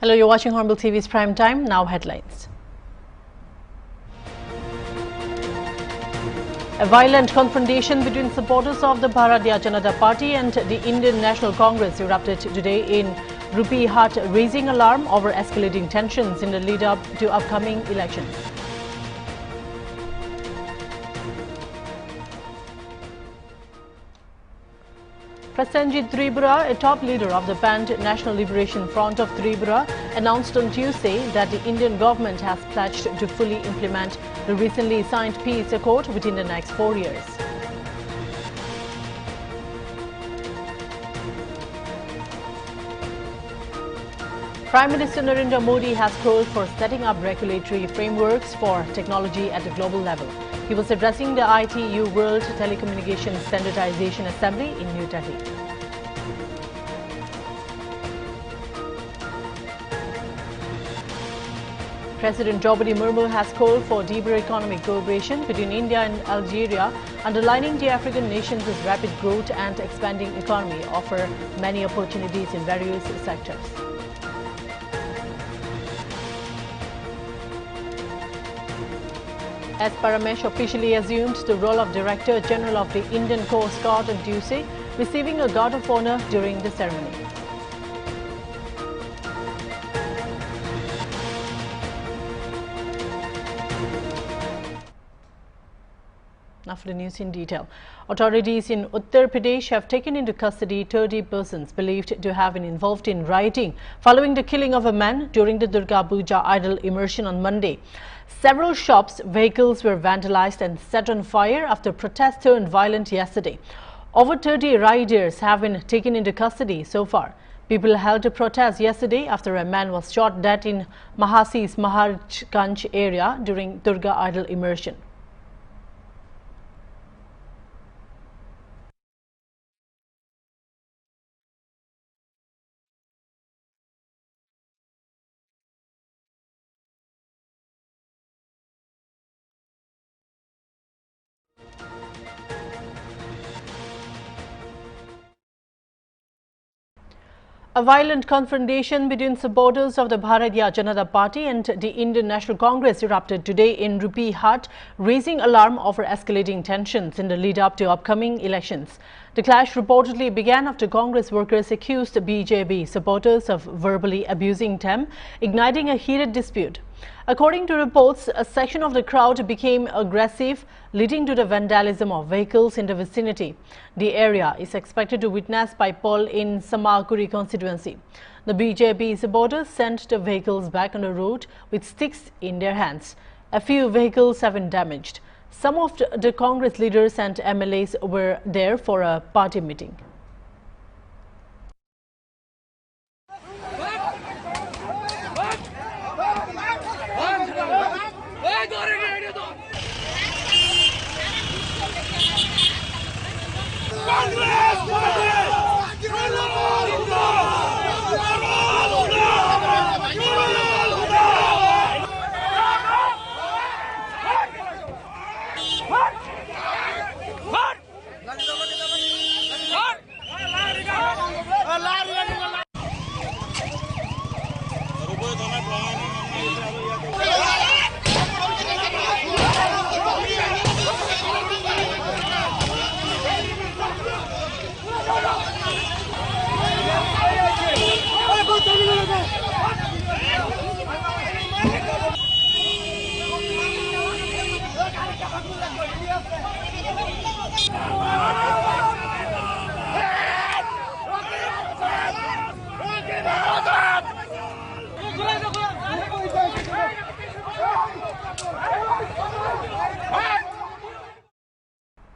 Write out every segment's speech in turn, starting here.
Hello, you're watching Hornbill TV's Prime Time. Now headlines. A violent confrontation between supporters of the Bharatiya Janata Party and the Indian National Congress erupted today in Rupee Hut, raising alarm over escalating tensions in the lead-up to upcoming elections. Prasenjit Tripura, a top leader of the banned National Liberation Front of Tripura, announced on Tuesday that the Indian government has pledged to fully implement the recently signed peace accord within the next 4 years. Prime Minister Narendra Modi has called for setting up regulatory frameworks for technology at a global level. He was addressing the ITU World Telecommunications Standardization Assembly in New Delhi. President Draupadi Murmu has called for deeper economic cooperation between India and Algeria, underlining the African nations' rapid growth and expanding economy offer many opportunities in various sectors. As Paramesh officially assumed the role of Director General of the Indian Coast Guard on Tuesday, receiving a Guard of Honor during the ceremony. Now for the news in detail. Authorities in Uttar Pradesh have taken into custody 30 persons believed to have been involved in rioting following the killing of a man during the Durga Puja idol immersion on Monday. Several shops, vehicles were vandalized and set on fire after protests turned violent yesterday. Over 30 rioters have been taken into custody so far. People held a protest yesterday after a man was shot dead in Mahasi's Maharajganj area during Durga idol immersion. A violent confrontation between supporters of the Bharatiya Janata Party and the Indian National Congress erupted today in Rupee Hut, raising alarm over escalating tensions in the lead-up to upcoming elections. The clash reportedly began after Congress workers accused BJP supporters of verbally abusing them, igniting a heated dispute. According to reports, a section of the crowd became aggressive, leading to the vandalism of vehicles in the vicinity. The area is expected to witness by poll in Samakuri constituency. The BJP supporters sent the vehicles back on the road with sticks in their hands. A few vehicles have been damaged. Some of the Congress leaders and MLAs were there for a party meeting.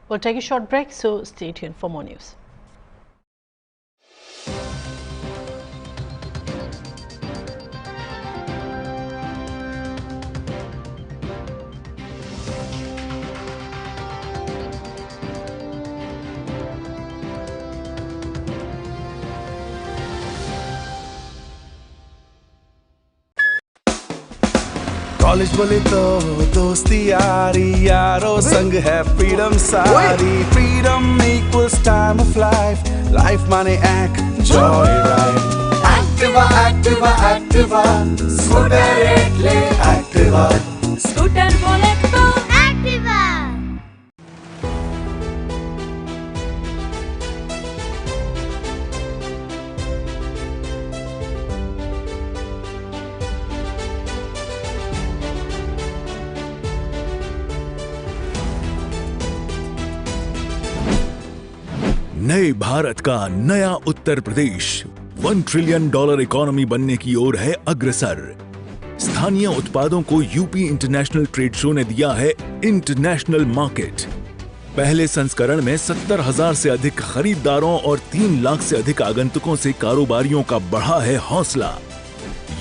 We'll take a short break, so stay tuned for more news. College बोले तो दोस्ती यारी यारों संग है freedom सारी freedom equals time of life life money act joy right active Activa, Activa, Activa. Scooter એટલે Activa. Scooter બોલે તો Activa. नए भारत का नया उत्तर प्रदेश $1 ट्रिलियन इकोनॉमी बनने की ओर है अग्रसर। स्थानीय उत्पादों को यूपी इंटरनेशनल ट्रेड शो ने दिया है इंटरनेशनल मार्केट। पहले संस्करण में 70,000 से अधिक खरीदारों और 3 लाख से अधिक आगंतुकों से कारोबारियों का बढ़ा है हौसला।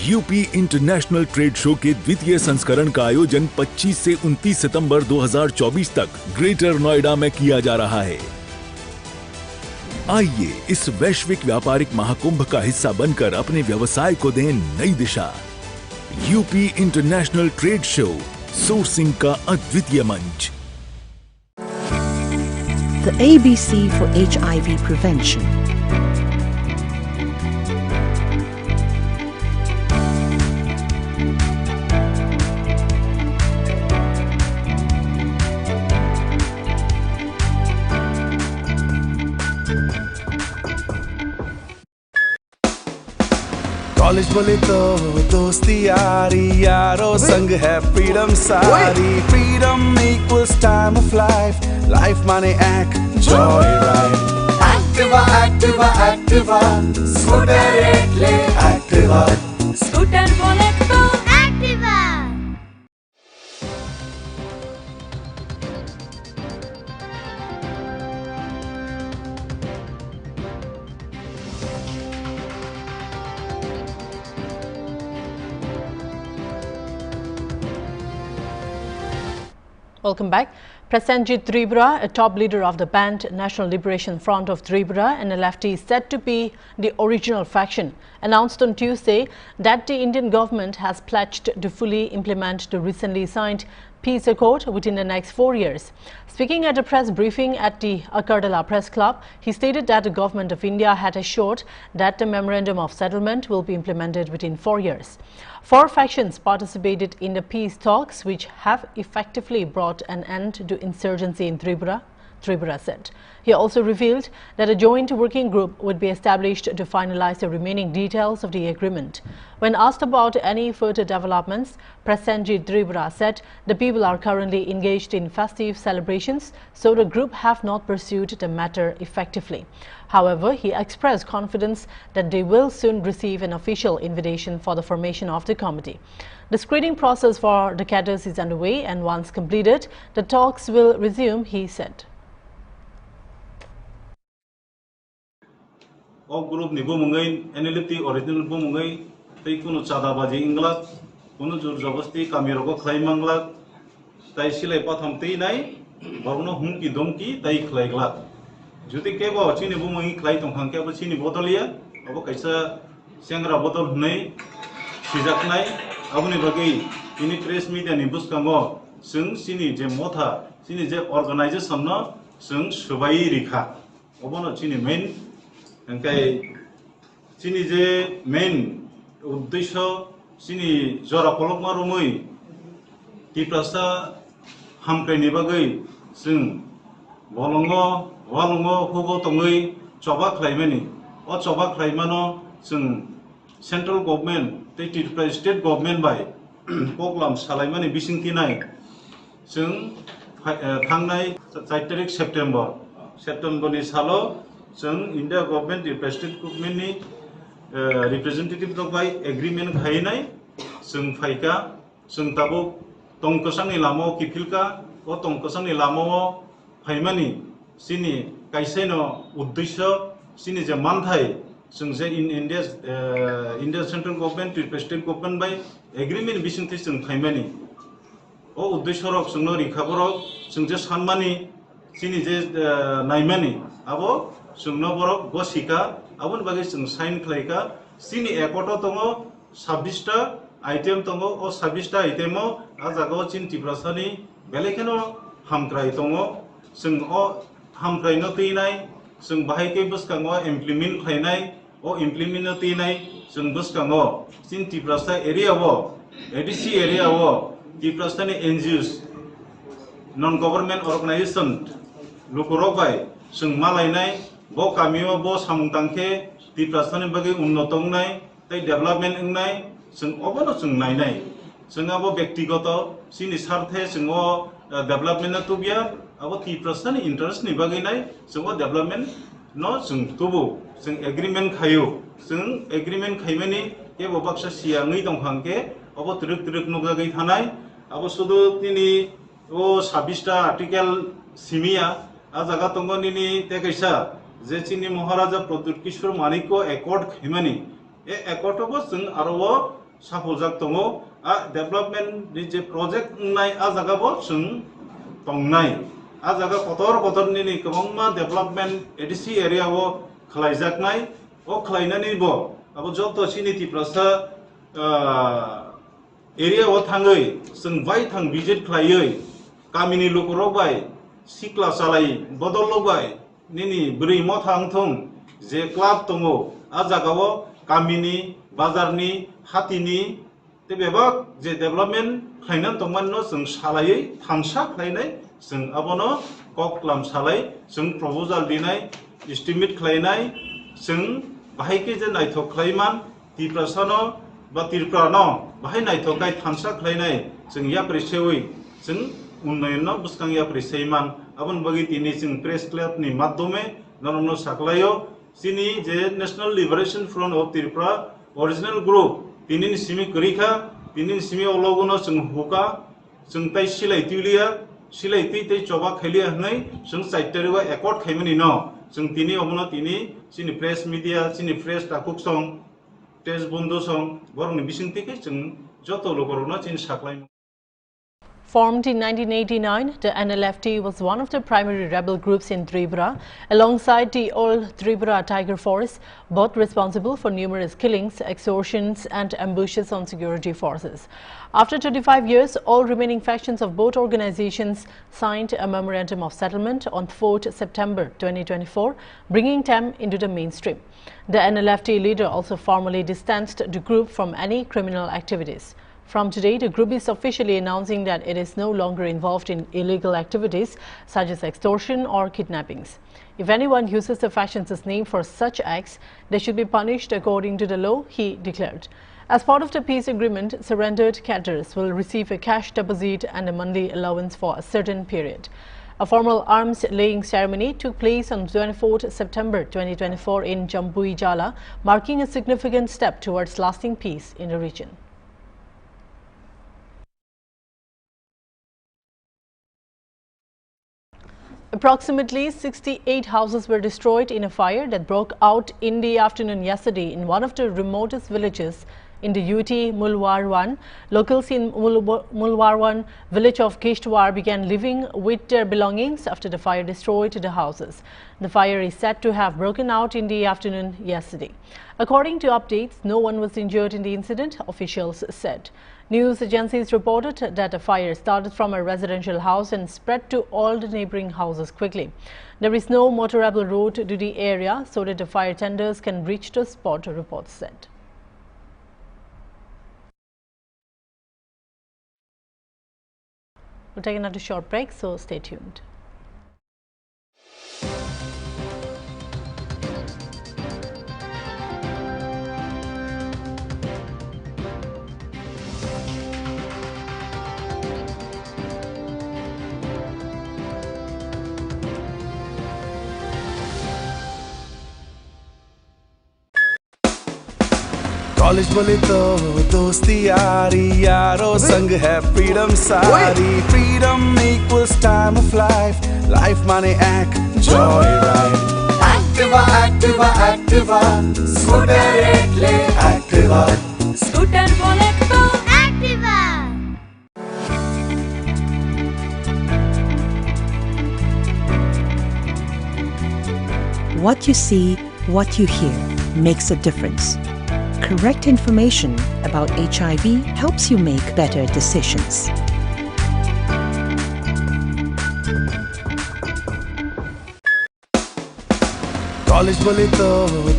यूपी इंटरनेशनल ट्रेड शो के द्वितीय संस्करण का आयोजन 25 से 29 सितंबर 2024 तक ग्रेटर नोएडा में किया जा रहा है। आइए इस वैश्विक व्यापारिक महाकुंभ का हिस्सा बनकर अपने व्यवसाय को दें नई दिशा। UP international trade show, sourcing का अद्वितीय मंच। The ABC for HIV prevention. College बोले तो दोस्ती यारी, यारों संग है फ्रीडम सारी। Freedom equals time of life, life माने enjoy ride. Activa, Activa, Activa. Scooter એટલે Activa. Scooter બોલે તો Activa. Welcome back. Prasenjit Tripura, a top leader of the banned National Liberation Front of Tripura and a lefty said to be the original faction, announced on Tuesday that the Indian government has pledged to fully implement the recently signed peace accord within the next 4 years. Speaking at a press briefing at the Akardala Press Club, he stated that the government of India had assured that the memorandum of settlement will be implemented within 4 years. 4 factions participated in the peace talks, which have effectively brought an end to insurgency in Tripura, Tripura said. He also revealed that a joint working group would be established to finalize the remaining details of the agreement. When asked about any further developments, Prasenjit Tripura said the people are currently engaged in festive celebrations, so the group have not pursued the matter effectively. However, he expressed confidence that they will soon receive an official invitation for the formation of the committee. The screening process for the cadres is underway, and once completed, the talks will resume, he said. All group ni bumungai NLT original bumungai tai kuno chada baji inglak kuno jur jabasti kamiro ko khlai manglak tai silai patham tei nai borno humki domki tai khlai glak jodi ke bo chini bumungai khlai tongkhang ke bo chini botolia abo kaisa sengra botol hnai sijak nai abuni bagi ini press media ni buskango sung sini je motha sini je organization no sung subai rikha obono chini main engkai sini je main uddesho sini jora kolok marumui tiprasa hamkai ni bagai sung bolongo walongo hugo tongui chobak khlaimani o chobak khlaimano sung central government te Tripura state government by program salaimani bisingti nai sung thangnai 4 tarik September ni salo जों India government representative government नि representative दं by agreement खायनाय जों फाइका जों ताबो तंकसांनि लामाव किफिलका ओ तंकसांनि लामाव फाइमानि सिनि कायसेनो उद्देश्य सिनि जे मानथाय जों जे in India central government representative government बाय एग्रीमेंट बिसिंथि जों फाइमानि ओ उद्देश्य रक जोंनो रिखाबरक जों जे सानमानि सिनि जे नायमानि आबो जोंनो बरक गसिका आबुन बागै जों साइन खालायका सिनि एकटो दङो 26 टा आइटेम दङो ओ 26 टा आइटेमो आ जागाव चिन तिब्रासानि बेलेखेनो हामग्राय दङो जों ओ हामग्रायनो तैनाय जों बाहायकै बसकाङो इमप्लिमेन्ट खालायनाय ओ इमप्लिमेन्ट तैनाय जों बुसकांगो सिन त्रिपुरा एरिया वो एडीसी एरिया वो त्रिपुरा नि एनजीओस नन गवर्नमेंट ऑर्गेनाइजेशन लुकुरक बाय जों मालायनाय बो कामियो बो सामुंतांखे त्रिपुरा नि बागै उन्नत होनाय तै डेभलपमेंट होनाय जों अबनो जों नायनाय जोंहा बो व्यक्तिगत सिनि सार्थे जों डेभलपमेंट तो बिया अब त्रिपुरा नि इंटरेस्ट नि बागै नाय जों डेभलपमेंट न जों तबो जों एग्रीमेंट खायो जों एग्रीमेंट खायमानि के बबाक्सा सियाङै दंखांके अब त्रिक त्रिक नुगागै थानाय अब सुदु तिनि ओ 26टा आर्टिकल सिमिया आ जागा तंगनिनि तेकैसा जे चिनि महाराजा प्रद्युत किशोर मानिको एकॉर्ड खैमानि ए एकॉर्डबो जों आरो साफलजाक दङो आ डेभलपमेंट नि जे प्रोजेक्ट नाय आ जागाबो जों तंनाय आ जागा कतर नि गोबांमा डेभलपमेंट एडीसी एरिया वो खलायजाकनाय ओ खलायनानैबो अब जत सिनि त्रिपुरा एरिया वो थाङै जों बाय थां विजिट खलायै गामिनि लोकरक बाय सिक्ला चालाय बदल बाय निनि ब्रै म थांथों जे क्लाब दङ आ जागाव गामिनि बाजारनि हातिनि ते बेबा जे डेभलपमेंट खायना दंमान न जों सालायै थांसा खायनाय जों अबनो कक क्लाम सालाय जों प्रपोजल दिनाय एस्टिमेट खायनाय जों बाहायके जे नायथक खायमान त्रिपुरा बा त्रिपुरा न बाहाय नायथकाय थांसा खायनाय जों या प्रेसेवै जों उन्नयन बुसकां या प्रेसेमान अबन बगै तिनि जों प्रेस क्लब नि माध्यमे नरनो साखलायो सिनि जे National Liberation Front of Tripura original group तिनि सिमि करिखा तिनि सिमि अलोगनो जों हुका जों ताइ सिलाइतिलिया सिलाइति तै चबा खैलिया हनै जों साइटरिवा एकॉर्ड खैमनि न जों तिनि अबनो तिनि सिनि प्रेस मीडिया सिनि प्रेस टाकुक सं टेस बंदो सं बरनि बिसिंतिके जों जतो लोगरनो चिन साखलाय Formed in 1989, the NLFT was one of the primary rebel groups in Tripura, alongside the old Tripura Tiger Force, both responsible for numerous killings, extortions and ambushes on security forces. After 25 years, all remaining factions of both organizations signed a memorandum of settlement on 4th September 2024, bringing them into the mainstream. The NLFT leader also formally distanced the group from any criminal activities. From today, the group is officially announcing that it is no longer involved in illegal activities such as extortion or kidnappings. If anyone uses the faction's name for such acts, they should be punished according to the law, he declared. As part of the peace agreement, surrendered cadres will receive a cash deposit and a monthly allowance for a certain period. A formal arms laying ceremony took place on 24th September 2024 in Jammu, marking a significant step towards lasting peace in the region. Approximately 68 houses were destroyed in a fire that broke out in the afternoon yesterday in one of the remotest villages in the UT Mulwarwan. Locals in Mulwarwan village of Kishtwar began living with their belongings after the fire destroyed the houses. The fire is said to have broken out in the afternoon yesterday. According to updates, no one was injured in the incident, officials said. News agencies reported that a fire started from a residential house and spread to all the neighboring houses quickly. There is no motorable road to the area so that the fire tenders can reach the spot, reports said. We'll take another short break, so stay tuned. College बोले तो दोस्ती यारी यारों संग है freedom सारी freedom equals time of life माने एक Joy ride Activa Activa scooter ले एक्टिवा स्कूटर बोले तो Activa What you see, what you hear makes a difference. Correct information about HIV helps you make better decisions. College बोले तो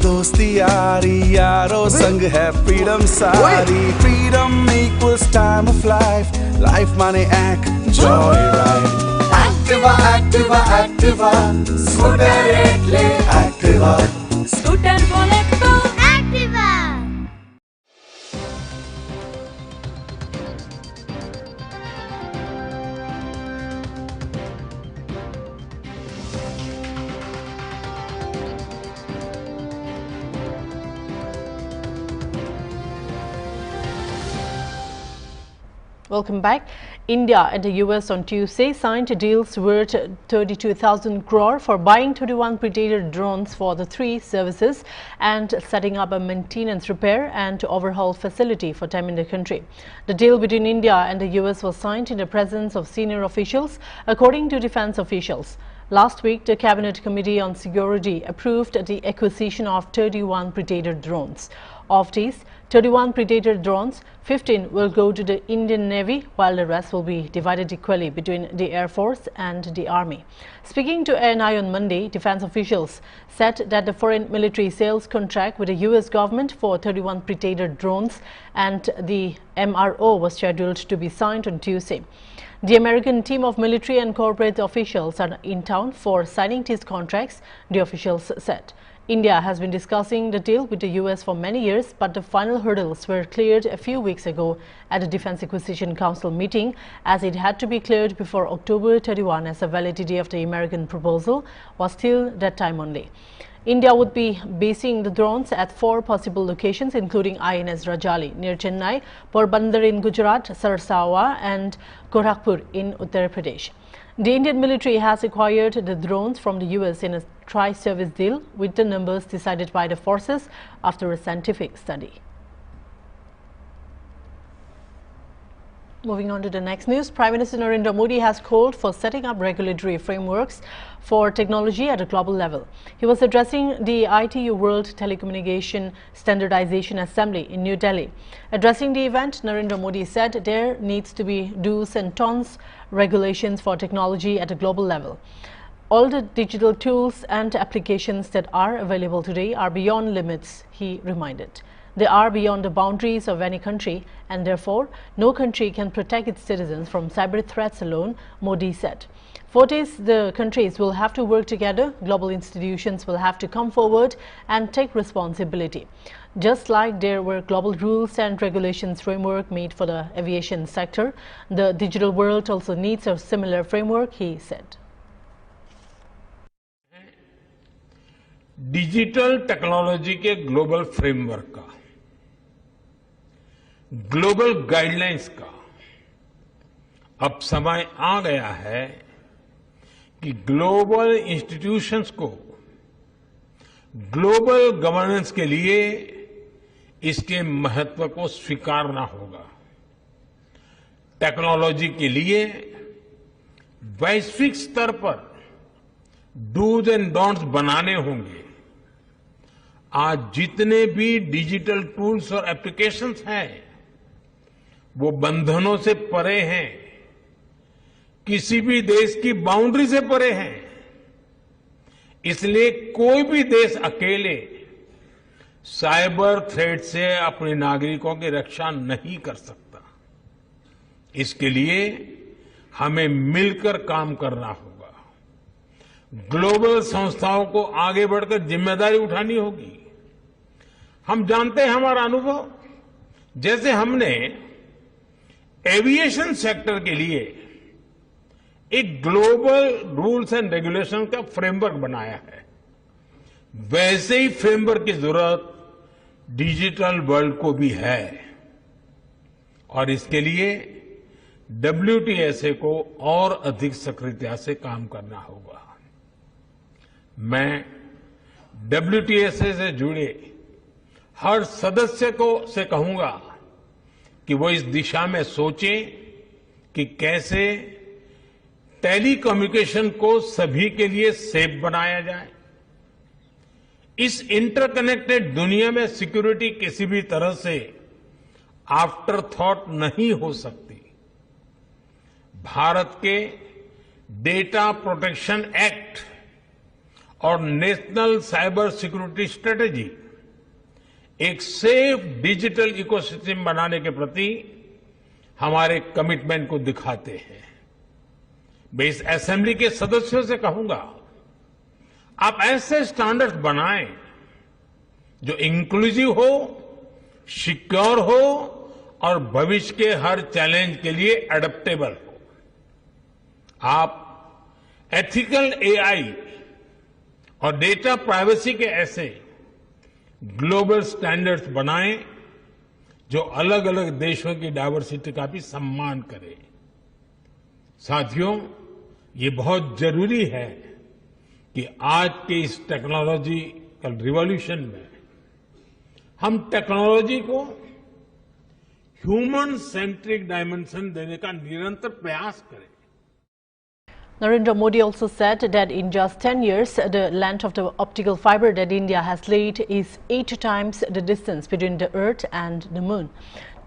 दोस्ती यारी, यारों संग है फ्रीडम सारी। Freedom equals time of life, life माने enjoy ride. Activa Activa Activa, scooter ले एक्टिवा, स्कूटर बोले तो Activa. Welcome back. India and the US on Tuesday signed deals worth 32,000 crore for buying 21 Predator drones for the three services and setting up a maintenance, repair and overhaul facility for them in the country. The deal between India and the US was signed in the presence of senior officials, according to defense officials. Last week, the Cabinet Committee on Security approved the acquisition of 31 Predator drones. Of these 31 Predator drones, 15 will go to the Indian Navy, while the rest will be divided equally between the Air Force and the Army. Speaking to ANI on Monday, defense officials said that the foreign military sales contract with the US government for 31 Predator drones and the MRO was scheduled to be signed on Tuesday. The American team of military and corporate officials are in town for signing these contracts, the officials said. India has been discussing the deal with the US for many years, but the final hurdles were cleared a few weeks ago at the Defense Acquisition Council meeting, as it had to be cleared before October 31, as the validity of the American proposal was till that time only. India would be basing the drones at 4 possible locations, including INS Rajali near Chennai, Porbandar in Gujarat, Sarsawa and Gorakhpur in Uttar Pradesh. The Indian military has acquired the drones from the US in a tri-service deal, with the numbers decided by the forces after a scientific study. Moving on to the next news, Prime Minister Narendra Modi has called for setting up regulatory frameworks for technology at a global level. He was addressing the ITU World Telecommunication Standardization Assembly in New Delhi. Addressing the event, Narendra Modi said there needs to be do's and don'ts regulations for technology at a global level. All the digital tools and applications that are available today are beyond limits, he reminded. They are beyond the boundaries of any country, and therefore no country can protect its citizens from cyber threats alone, Modi said. For this, the countries will have to work together, global institutions will have to come forward and take responsibility. Just like there were global rules and regulations framework made for the aviation sector, the digital world also needs a similar framework, he said. Digital technology के global framework का, global guidelines का अब समय आ गया है कि global institutions को global governance के लिए इसके महत्व को स्वीकारना होगा। टेक्नोलॉजी के लिए वैश्विक स्तर पर डूज एंड डोंट्स बनाने होंगे। आज जितने भी डिजिटल टूल्स और एप्लीकेशंस हैं, वो बंधनों से परे हैं, किसी भी देश की बाउंड्री से परे हैं। इसलिए कोई भी देश अकेले साइबर थ्रेट से अपने नागरिकों की रक्षा नहीं कर सकता। इसके लिए हमें मिलकर काम करना होगा। ग्लोबल संस्थाओं को आगे बढ़कर जिम्मेदारी उठानी होगी। हम जानते हैं, हमारा अनुभव, जैसे हमने एविएशन सेक्टर के लिए एक ग्लोबल रूल्स एंड रेगुलेशन का फ्रेमवर्क बनाया है, वैसे ही फ्रेमवर्क की जरूरत डिजिटल वर्ल्ड को भी है। और इसके लिए WTSA को और अधिक सक्रियता से काम करना होगा। मैं WTSA से जुड़े हर सदस्य से कहूंगा कि वो इस दिशा में सोचें कि कैसे टेलीकम्युनिकेशन को सभी के लिए सेफ बनाया जाए। इस इंटरकनेक्टेड दुनिया में सिक्योरिटी किसी भी तरह से आफ्टर थॉट नहीं हो सकती। भारत के डेटा प्रोटेक्शन एक्ट और नेशनल साइबर सिक्योरिटी स्ट्रेटेजी एक सेफ डिजिटल इकोसिस्टम बनाने के प्रति हमारे कमिटमेंट को दिखाते हैं। मैं इस असेंबली के सदस्यों से कहूंगा, आप ऐसे स्टैंडर्ड्स बनाएं जो इंक्लूसिव हो, सिक्योर हो और भविष्य के हर चैलेंज के लिए एडेप्टेबल हो। आप एथिकल एआई और डेटा प्राइवेसी के ऐसे ग्लोबल स्टैंडर्ड्स बनाएं जो अलग अलग देशों की डायवर्सिटी का भी सम्मान करें। साथियों, ये बहुत जरूरी है कि आज के इस टेक्नोलॉजिकल रिवॉल्यूशन में हम टेक्नोलॉजी को ह्यूमन सेंट्रिक डायमेंशन देने का निरंतर प्रयास करें। Narendra Modi also said that in just 10 years, the length of the optical fiber that India has laid is 8 times the distance between the Earth and the Moon.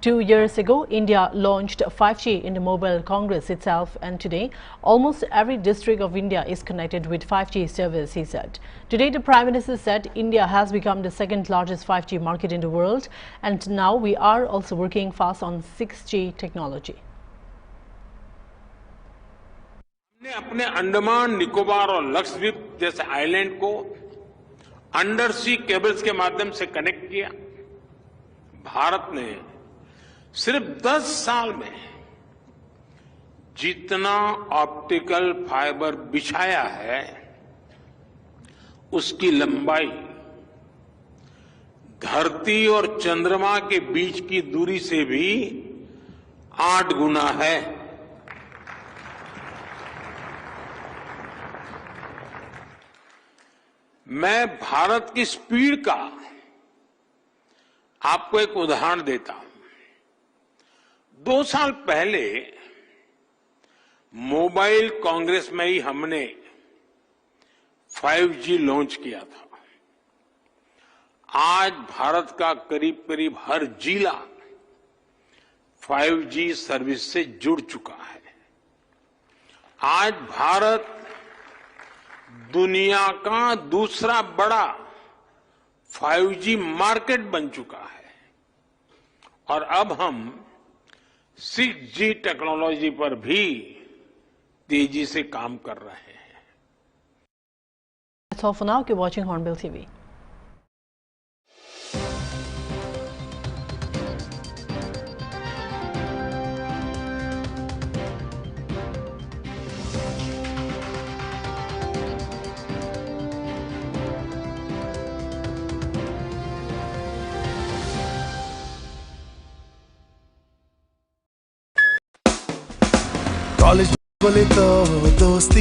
2 years ago, India launched 5G in the Mobile Congress itself, and today, almost every district of India is connected with 5G service, he said. Today, the Prime Minister said India has become the second largest 5G market in the world, and now we are also working fast on 6G technology. हमने अपने अंडमान निकोबार और लक्षद्वीप जैसे island को under सी cables के माध्यम से connect किया। भारत ने सिर्फ 10 साल में जितना ऑप्टिकल फाइबर बिछाया है, उसकी लंबाई धरती और चंद्रमा के बीच की दूरी से भी 8 गुना है। मैं भारत की स्पीड का आपको एक उदाहरण देता हूं। 2 साल पहले मोबाइल कांग्रेस में ही हमने 5G लॉन्च किया था। आज भारत का करीब करीब हर जिला 5G सर्विस से जुड़ चुका है। आज भारत दुनिया का दूसरा बड़ा 5G मार्केट बन चुका है और अब हम 6G टेक्नोलॉजी पर भी तेजी से काम कर रहे हैं। That's all for now. Keep watching Hornbill TV. College बोले तो दोस्ती